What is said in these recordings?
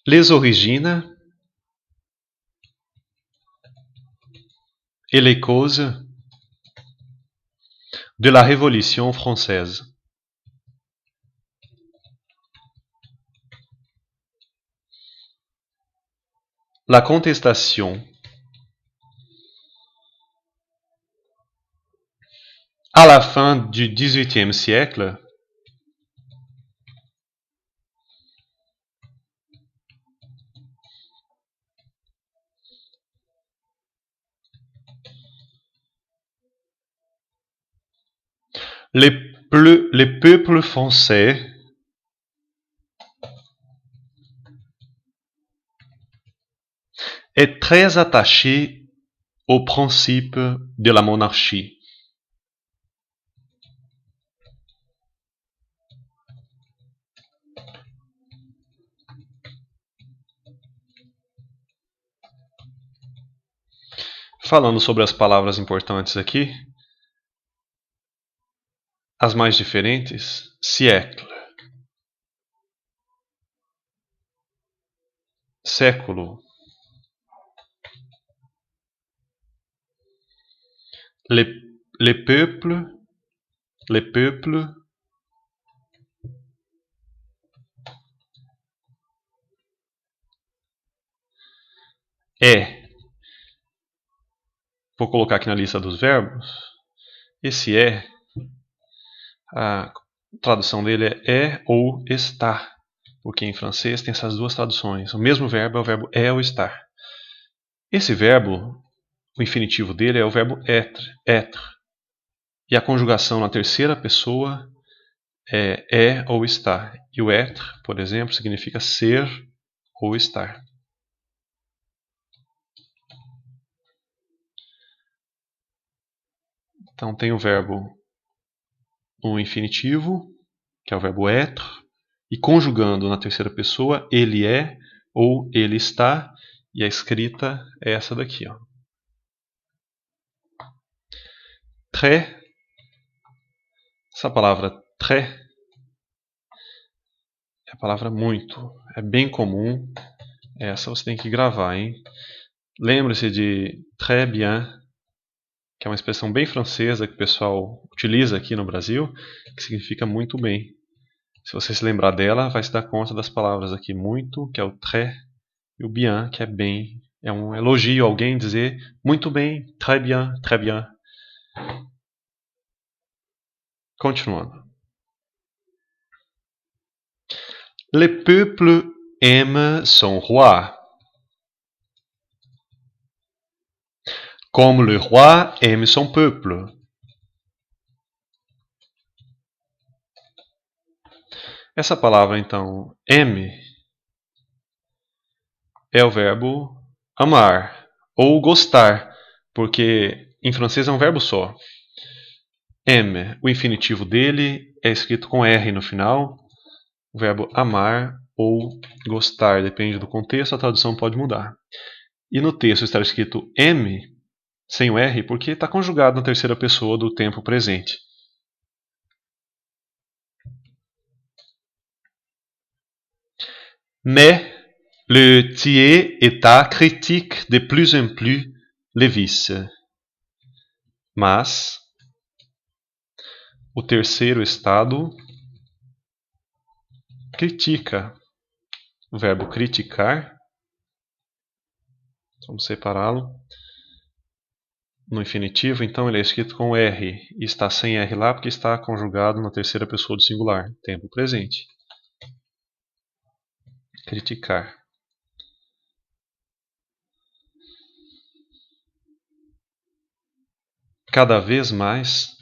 Les origines et les causes de la Révolution française. La contestation à la fin du XVIIIe siècle les peuples français est très attaché au principe de la monarchie. Falando sobre as palavras importantes aqui, as mais diferentes, siècle, século, les peuples, é. Vou colocar aqui na lista dos verbos. Esse é, a tradução dele é ou está, porque em francês tem essas duas traduções. O mesmo verbo é o verbo é ou estar. Esse verbo, o infinitivo dele é o verbo être. E a conjugação na terceira pessoa é ou está. E o être, por exemplo, significa ser ou estar. Então tem o verbo no infinitivo, que é o verbo être, e conjugando na terceira pessoa, ele é ou ele está, e a escrita é essa daqui, ó. Très, essa palavra très é a palavra muito, é bem comum, essa você tem que gravar, hein? Lembre-se de très bien, que é uma expressão bem francesa que o pessoal utiliza aqui no Brasil, que significa muito bem. Se você se lembrar dela, vai se dar conta das palavras aqui muito, que é o très, e o bien, que é bem. É um elogio a alguém dizer muito bem, très bien, très bien. Continuando. Le peuple aime son roi, comme le roi aime son peuple. Essa palavra, então, aime, é o verbo amar, ou gostar, porque em francês é um verbo só. Aime, o infinitivo dele é escrito com R no final. O verbo amar ou gostar, depende do contexto, a tradução pode mudar. E no texto está escrito aime, sem o R, porque está conjugado na terceira pessoa do tempo presente. Mais le tiers état critique de plus en plus les vices. Mas o terceiro estado critica. O verbo criticar, vamos separá-lo. No infinitivo, então, ele é escrito com R e está sem R lá porque está conjugado na terceira pessoa do singular, tempo presente. Criticar. Cada vez mais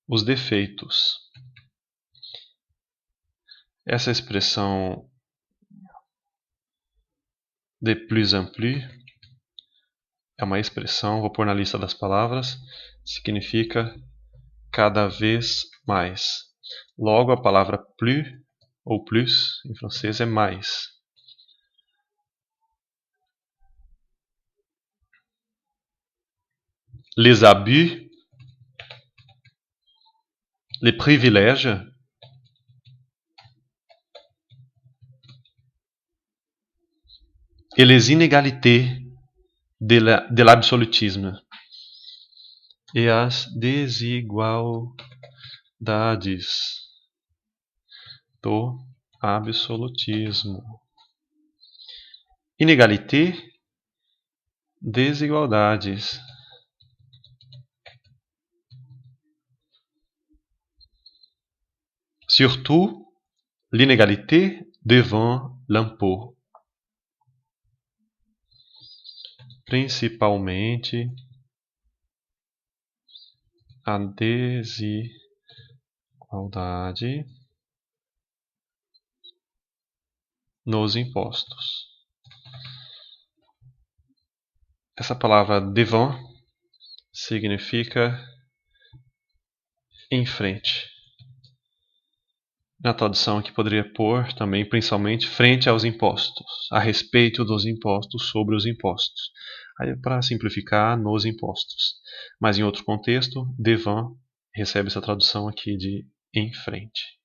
os defeitos. Essa expressão de plus en plus é uma expressão, vou pôr na lista das palavras, significa cada vez mais. Logo, a palavra plus ou plus em francês é mais. les abus, les privilèges, et les inégalités de l'absolutisme. E as desigualdades do absolutismo. Inégalité, desigualdades. Surtout, l'inégalité devant l'impôt. Principalmente, a desigualdade nos impostos. Essa palavra devant significa em frente. Na tradução aqui poderia pôr também, principalmente, frente aos impostos, a respeito dos impostos, sobre os impostos. Aí, para simplificar, nos impostos. Mas em outro contexto, devant recebe essa tradução aqui de em frente.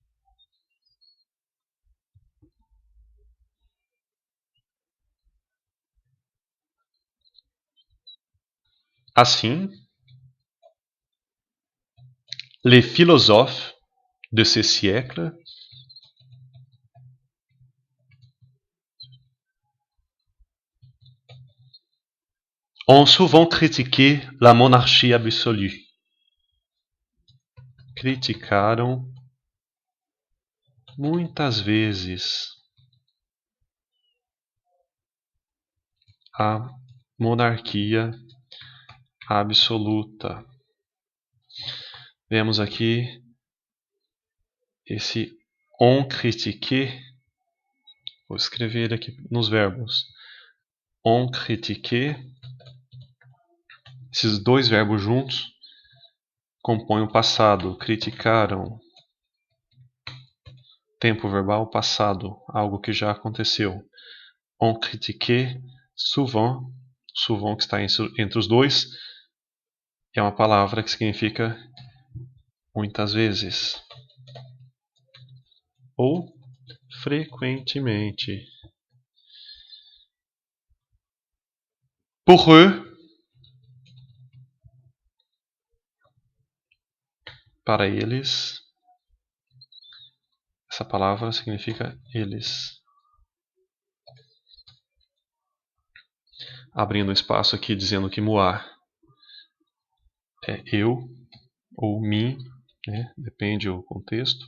Assim, les philosophes de ce siècle ont souvent critiqué la monarchie absolue. Criticaram muitas vezes a monarquia absoluta. Vemos aqui esse on critiquer. Vou escrever aqui nos verbos. On critiquer. Esses dois verbos juntos compõem o passado. Criticaram. Tempo verbal passado. Algo que já aconteceu. On critiquer souvent. Souvent que está entre os dois. É uma palavra que significa muitas vezes. Ou frequentemente. Pour eux, para eles, essa palavra significa eles. Abrindo um espaço aqui dizendo que moi é eu ou mim, né? Depende do contexto.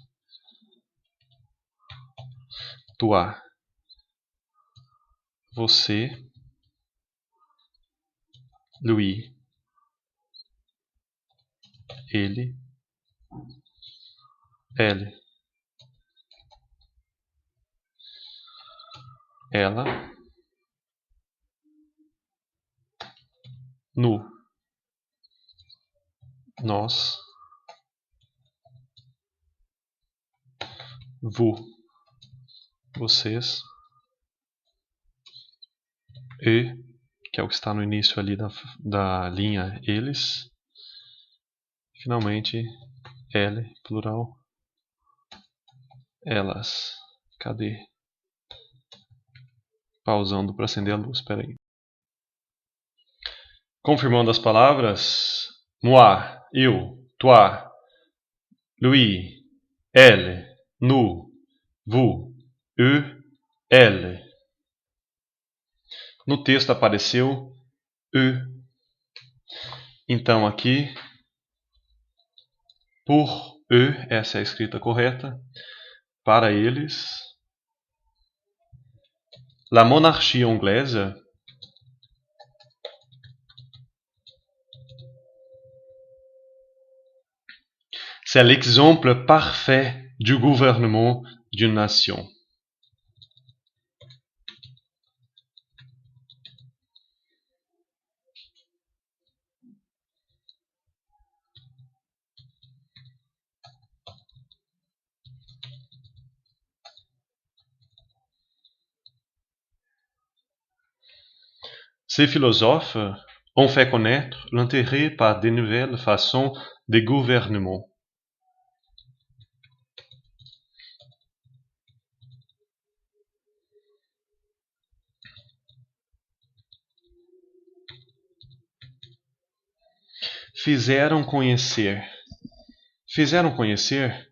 Toi, você. Lui, ele. Elle, ela. Nous, nós. Vous, vocês. E, que é o que está no início ali da linha eles. Finalmente, elle, plural. Elas. Cadê? Pausando para acender a luz, espera aí. Confirmando as palavras. Moi, eu. Toi, lui, elle, nous, vous, eux, elle. No texto apareceu eux. Então aqui, pour eux, essa é a escrita correta. Para eles, la monarchie anglaise c'est l'exemple parfait du gouvernement d'une nation. Ces philosophes On fait connaître l'intérêt par de nouvelles façons de gouvernement. Fizeram conhecer. Fizeram conhecer,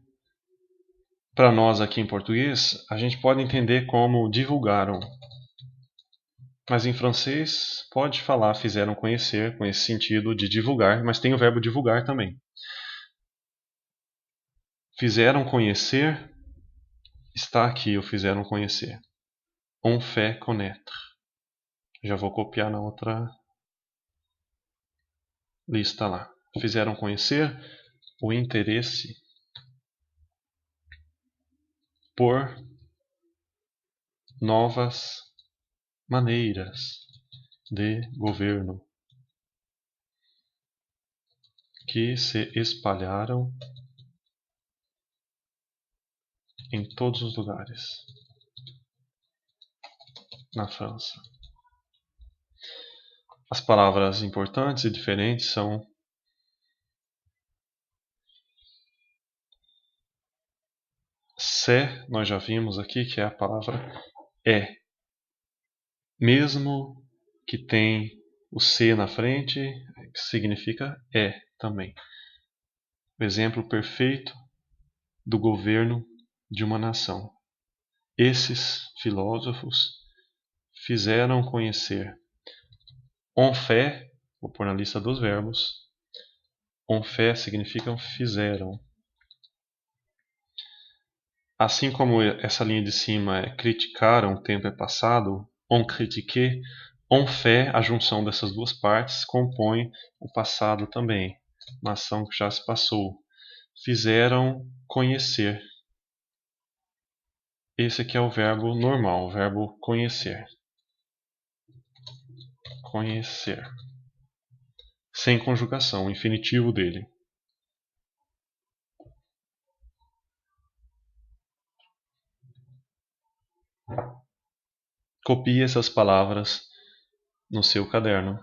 para nós aqui em português, a gente pode entender como divulgaram. Mas em francês, pode falar fizeram conhecer, com esse sentido de divulgar, mas tem o verbo divulgar também. Fizeram conhecer, está aqui o fizeram conhecer. On fait connaître. Já vou copiar na outra lista lá. Fizeram conhecer o interesse por novas maneiras de governo que se espalharam em todos os lugares na França. As palavras importantes e diferentes são c'est, nós já vimos aqui que é a palavra é. Mesmo que tem o C na frente, que significa é também. O exemplo perfeito do governo de uma nação. Esses filósofos fizeram conhecer. On fait, vou pôr na lista dos verbos. On fait significa fizeram. Assim como essa linha de cima é criticaram, o tempo é passado, on critiqué, on fait, a junção dessas duas partes compõe o passado também, uma ação que já se passou. Fizeram conhecer. Esse aqui é o verbo normal, o verbo conhecer. Conhecer. Sem conjugação, o infinitivo dele. Copie essas palavras no seu caderno.